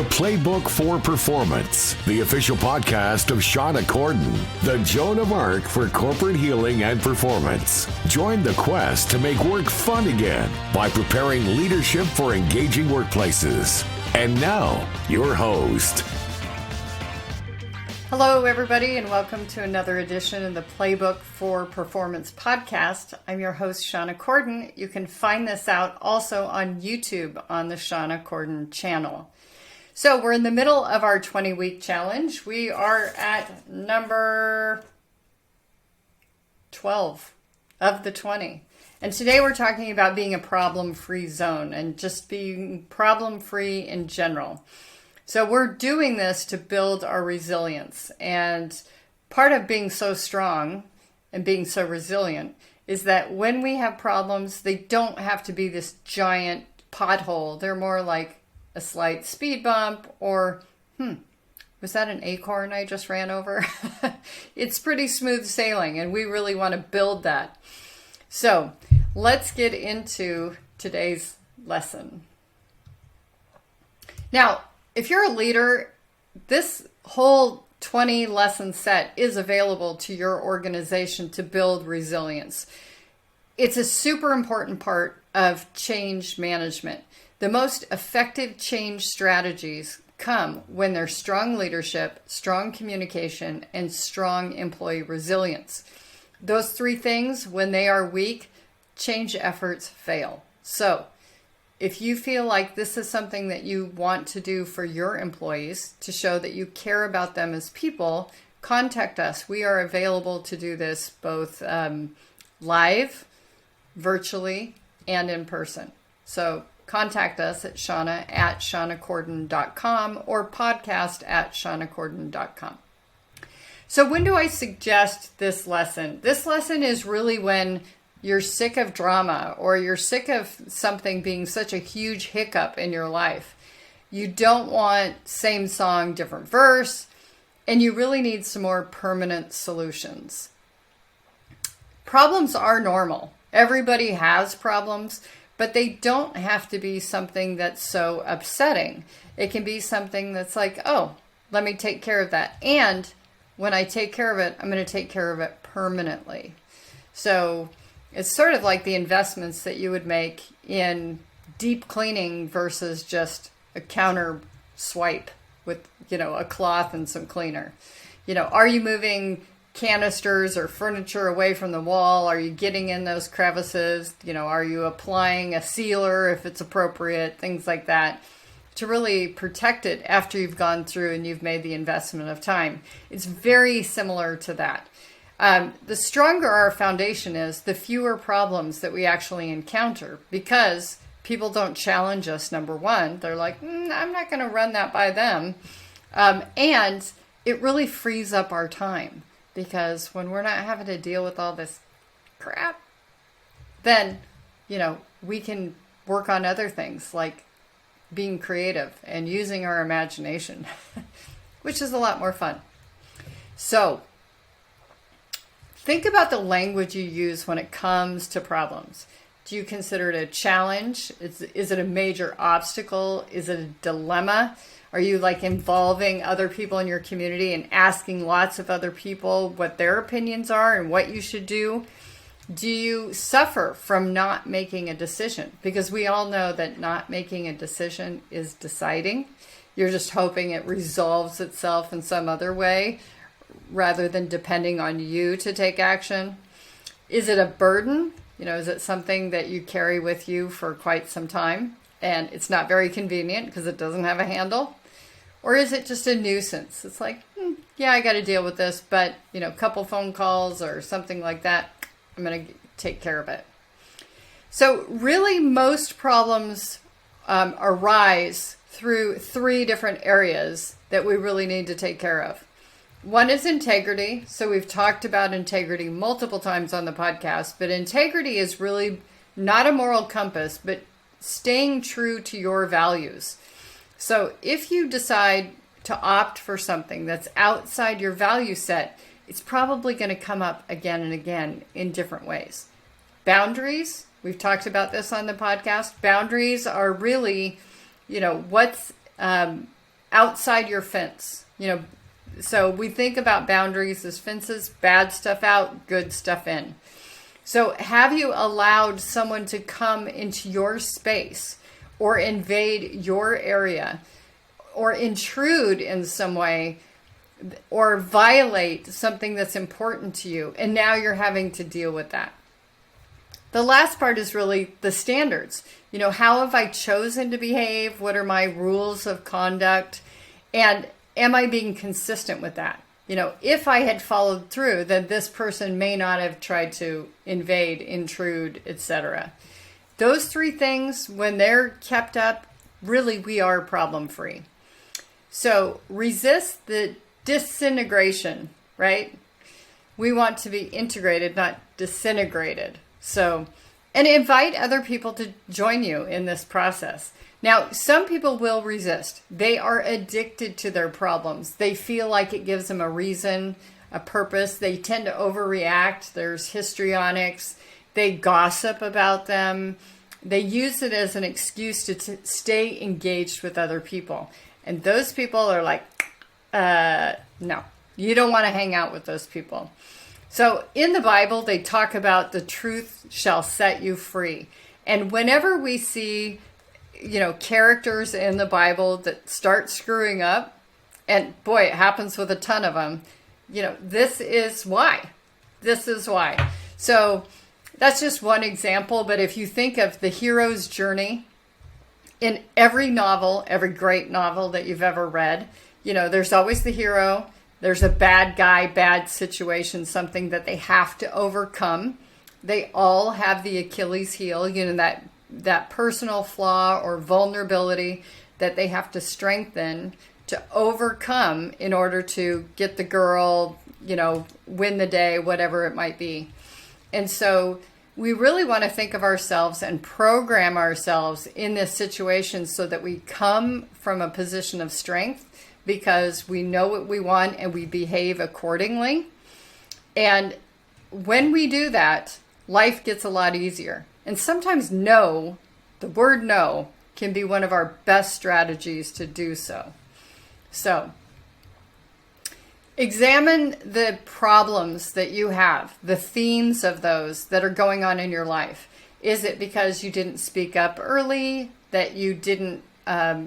to Playbook for Performance, the official podcast of Shauna Corden, the Joan of Arc for corporate healing and performance. Join the quest to make work fun again by preparing leadership for engaging workplaces. And now, your host. Hello, everybody, and welcome to another edition of the Playbook for Performance podcast. I'm your host, Shauna Corden. You can find this out also on YouTube on the Shauna Corden channel. So we're in the middle of our 20-week challenge. We are at number 12 of the 20. And today we're talking about being a problem-free zone and just being problem-free in general. So we're doing this to build our resilience. And part of being so strong and being so resilient is that when we have problems, they don't have to be this giant pothole. They're more like a slight speed bump or, was that an acorn I just ran over? It's pretty smooth sailing, and we really want to build that. So let's get into today's lesson. Now, if you're a leader, this whole 20 lesson set is available to your organization to build resilience. It's a super important part of change management. The most effective change strategies come when there's strong leadership, strong communication, and strong employee resilience. Those three things, when they are weak, change efforts fail. So, if you feel like this is something that you want to do for your employees to show that you care about them as people, contact us. We are available to do this both live, virtually, and in person. So contact us at shauna@shaunacorden.com or podcast@shaunacorden.com. So when do I suggest this lesson? This lesson is really when you're sick of drama or you're sick of something being such a huge hiccup in your life. You don't want same song, different verse, and you really need some more permanent solutions. Problems are normal. Everybody has problems, but they don't have to be something that's so upsetting. It can be something that's like, oh, let me take care of that. And when I take care of it, I'm going to take care of it permanently. So it's sort of like the investments that you would make in deep cleaning versus just a counter swipe with, a cloth and some cleaner. Are you moving canisters or furniture away from the wall? Are you getting in those crevices? Are you applying a sealer if it's appropriate? Things like that to really protect it after you've gone through and you've made the investment of time. It's very similar to that. The stronger our foundation is, the fewer problems that we actually encounter because people don't challenge us, number one. They're like, I'm not going to run that by them. And it really frees up our time because when we're not having to deal with all this crap, then, we can work on other things like being creative and using our imagination, which is a lot more fun. So, think about the language you use when it comes to problems. Do you consider it a challenge? Is it a major obstacle? Is it a dilemma? Are you involving other people in your community and asking lots of other people what their opinions are and what you should do? Do you suffer from not making a decision? Because we all know that not making a decision is deciding. You're just hoping it resolves itself in some other way, rather than depending on you to take action. Is it a burden? Is it something that you carry with you for quite some time and it's not very convenient because it doesn't have a handle? Or is it just a nuisance? It's like, yeah, I got to deal with this, but, a couple phone calls or something like that, I'm going to take care of it. So really most problems arise through three different areas that we really need to take care of. One is integrity. So we've talked about integrity multiple times on the podcast, but integrity is really not a moral compass, but staying true to your values. So if you decide to opt for something that's outside your value set, it's probably going to come up again and again in different ways. Boundaries, we've talked about this on the podcast. Boundaries are really, what's outside your fence. So we think about boundaries as fences, bad stuff out, good stuff in. So have you allowed someone to come into your space or invade your area or intrude in some way or violate something that's important to you? And now you're having to deal with that. The last part is really the standards. How have I chosen to behave? What are my rules of conduct? And am I being consistent with that? If I had followed through, then this person may not have tried to invade, intrude, etc. Those three things, when they're kept up, really we are problem free. So resist the disintegration, right? We want to be integrated, not disintegrated. So, and invite other people to join you in this process. Now, some people will resist. They are addicted to their problems. They feel like it gives them a reason, a purpose. They tend to overreact. There's histrionics. They gossip about them. They use it as an excuse to stay engaged with other people. And those people are like, no, you don't want to hang out with those people. So in the Bible, they talk about the truth shall set you free. And whenever we see characters in the Bible that start screwing up, and boy, it happens with a ton of them, this is why. This is why. So that's just one example, but if you think of the hero's journey in every novel, every great novel that you've ever read, there's always the hero, there's a bad guy, bad situation, something that they have to overcome. They all have the Achilles heel, that personal flaw or vulnerability that they have to strengthen to overcome in order to get the girl, win the day, whatever it might be. And so we really want to think of ourselves and program ourselves in this situation so that we come from a position of strength because we know what we want and we behave accordingly. And when we do that, life gets a lot easier. And sometimes no, the word no, can be one of our best strategies to do so. So, examine the problems that you have, the themes of those that are going on in your life. Is it because you didn't speak up early, that you didn't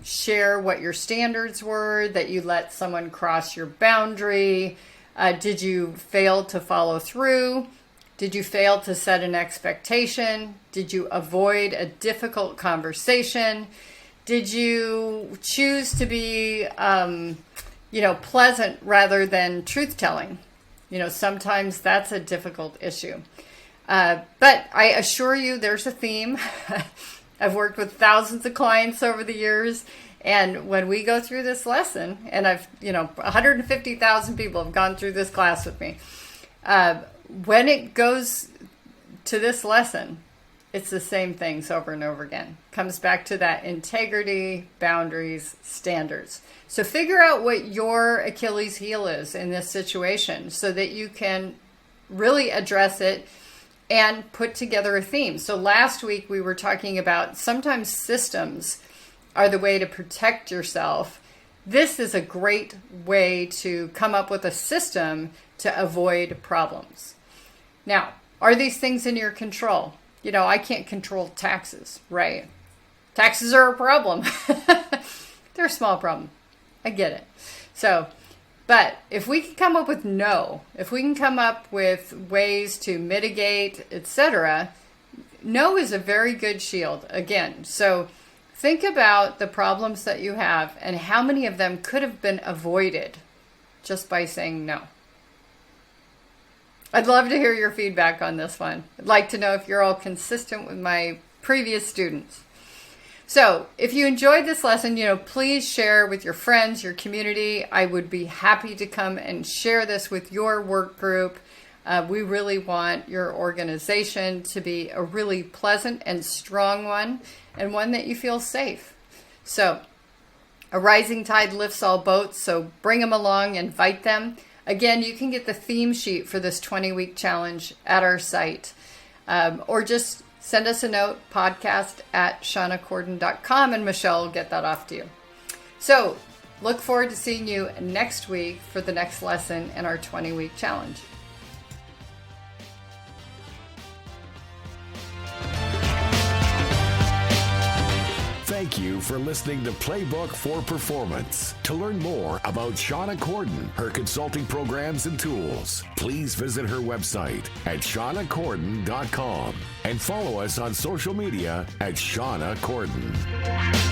share what your standards were, that you let someone cross your boundary? Did you fail to follow through? Did you fail to set an expectation? Did you avoid a difficult conversation? Did you choose to be, pleasant rather than truth-telling? Sometimes that's a difficult issue. But I assure you there's a theme. I've worked with thousands of clients over the years. And when we go through this lesson, and 150,000 people have gone through this class with me. When it goes to this lesson, it's the same things over and over again. Comes back to that integrity, boundaries, standards. So figure out what your Achilles heel is in this situation so that you can really address it and put together a theme. So last week we were talking about sometimes systems are the way to protect yourself. This is a great way to come up with a system to avoid problems. Now, are these things in your control? I can't control taxes, right? Taxes are a problem. They're a small problem. I get it. So, but if we can come up with if we can come up with ways to mitigate, etc., no is a very good shield. Again, so think about the problems that you have and how many of them could have been avoided just by saying no. I'd love to hear your feedback on this one. I'd like to know if you're all consistent with my previous students. So if you enjoyed this lesson, please share with your friends, your community. I would be happy to come and share this with your work group. We really want your organization to be a really pleasant and strong one and one that you feel safe. So a rising tide lifts all boats, so bring them along, invite them. Again, you can get the theme sheet for this 20-week challenge at our site, or just send us a note, podcast@shaunacorden.com, and Michelle will get that off to you. So Look forward to seeing you next week for the next lesson in our 20-week challenge. Thank you for listening to Playbook for Performance. To learn more about Shauna Corden, her consulting programs and tools, please visit her website at shaunacorden.com and follow us on social media at Shauna Corden.